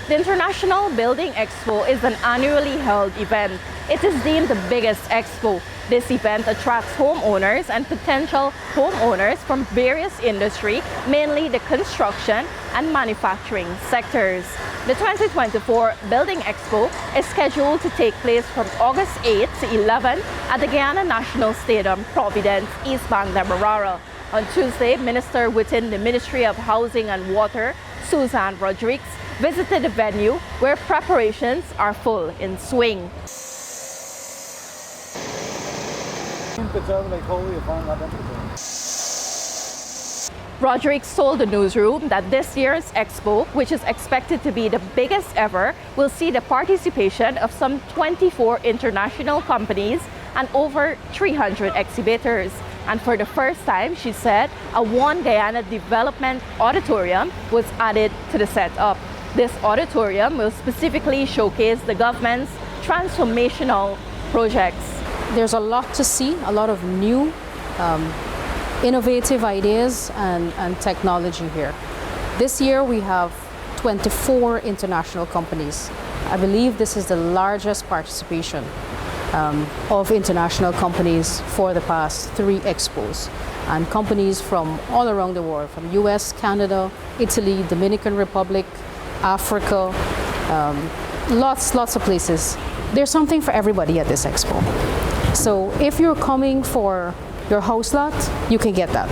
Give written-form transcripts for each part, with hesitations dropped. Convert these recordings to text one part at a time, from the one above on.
The International Building Expo is an annually held event. It is deemed the biggest expo. This event attracts homeowners and potential homeowners from various industries, mainly the construction and manufacturing sectors. The 2024 Building Expo is scheduled to take place from August 8 to 11 at the Guyana National Stadium, Providence, East Bank, Demerara. On Tuesday, Minister within the Ministry of Housing and Water, Susan Rodrigues, visited the venue where preparations are full in swing. Rodrigues told the newsroom that this year's expo, which is expected to be the biggest ever, will see the participation of some 24 international companies and over 300 exhibitors. And for the first time, she said, a One Guyana Development Auditorium was added to the setup. This auditorium will specifically showcase the government's transformational projects. There's a lot to see, a lot of new innovative ideas and technology here. This year we have 24 international companies. I believe this is the largest participation of international companies for the past 3 expos. And companies from all around the world, from US, Canada, Italy, Dominican Republic, Africa, lots of places. There's something for everybody at this expo. So if you're coming for your house lot, you can get that.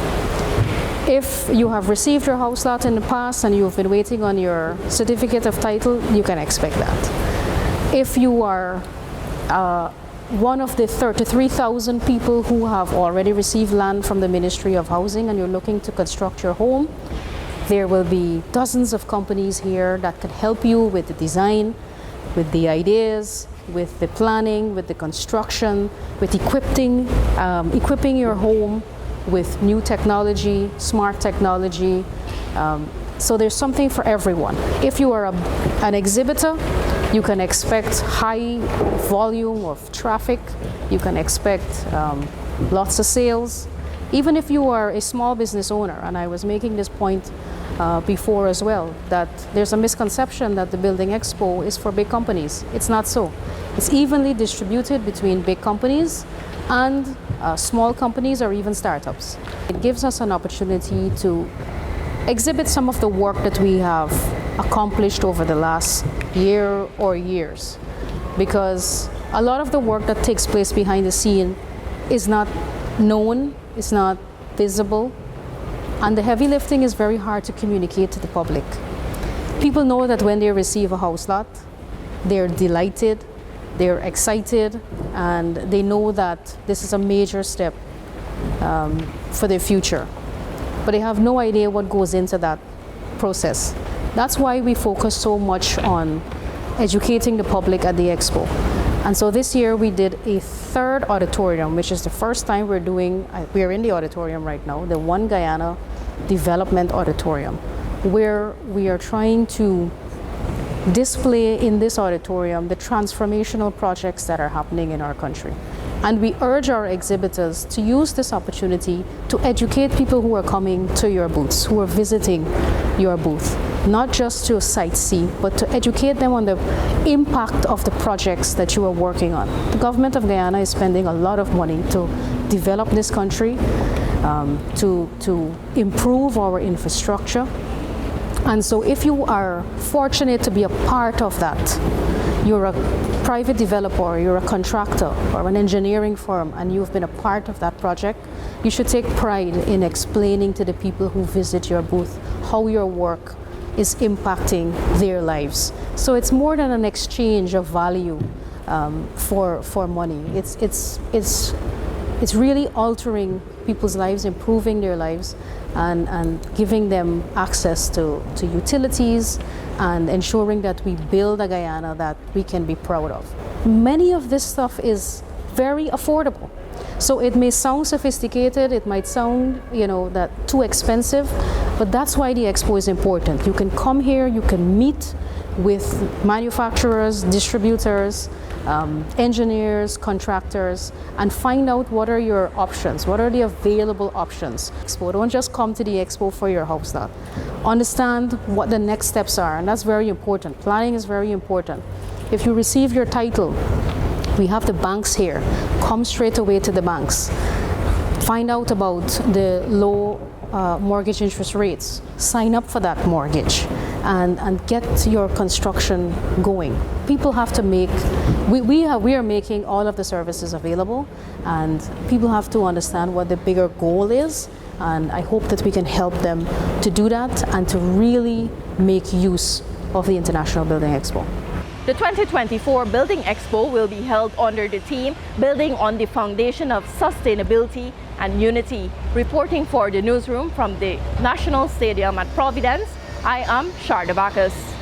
If you have received your house lot in the past and you've been waiting on your certificate of title, you can expect that. If you are one of the 33,000 people who have already received land from the Ministry of Housing and you're looking to construct your home, there will be dozens of companies here that can help you with the design, with the ideas, with the planning, with the construction, with equipping your home with new technology, smart technology. So there's something for everyone. If you are an exhibitor, you can expect high volume of traffic. You can expect lots of sales. Even if you are a small business owner, and I was making this point before as well, that there's a misconception that the Building Expo is for big companies. It's not so. It's evenly distributed between big companies and small companies or even startups. It gives us an opportunity to exhibit some of the work that we have accomplished over the last year or years, because a lot of the work that takes place behind the scene is not known, it's not visible, and the heavy lifting is very hard to communicate to the public. People know that when they receive a house lot, they're delighted, they're excited, and they know that this is a major step for their future. But they have no idea what goes into that process. That's why we focus so much on educating the public at the expo. And so this year we did a 3rd auditorium, which is the first time we're in the auditorium right now, the One Guyana Development Auditorium, where we are trying to display in this auditorium the transformational projects that are happening in our country. And we urge our exhibitors to use this opportunity to educate people who are coming to your booths, who are visiting your booth, not just to sightsee, but to educate them on the impact of the projects that you are working on. The government of Guyana is spending a lot of money to develop this country, to improve our infrastructure. And so if you are fortunate to be a part of that, you're a private developer, you're a contractor or an engineering firm, and you've been a part of that project, you should take pride in explaining to the people who visit your booth how your work is impacting their lives. So it's more than an exchange of value for money. It's really altering people's lives, improving their lives, and giving them access to utilities and ensuring that we build a Guyana that we can be proud of. Many of this stuff is very affordable. So it may sound sophisticated, it might sound, that too expensive, but that's why the expo is important. You can come here, you can meet with manufacturers, distributors, engineers, contractors, and find out what are your options, what are the available options. Expo, don't just come to the expo for your house now. Understand what the next steps are, and that's very important. Planning is very important. If you receive your title, we have the banks here. Come straight away to the banks. Find out about the low mortgage interest rates. Sign up for that mortgage and get your construction going. People have to make, we are making all of the services available, and people have to understand what the bigger goal is, and I hope that we can help them to do that and to really make use of the International Building Expo. The 2024 Building Expo will be held under the theme Building on the Foundation of Sustainability and Unity. Reporting for the newsroom from the National Stadium at Providence, I am Sharda Bacchus.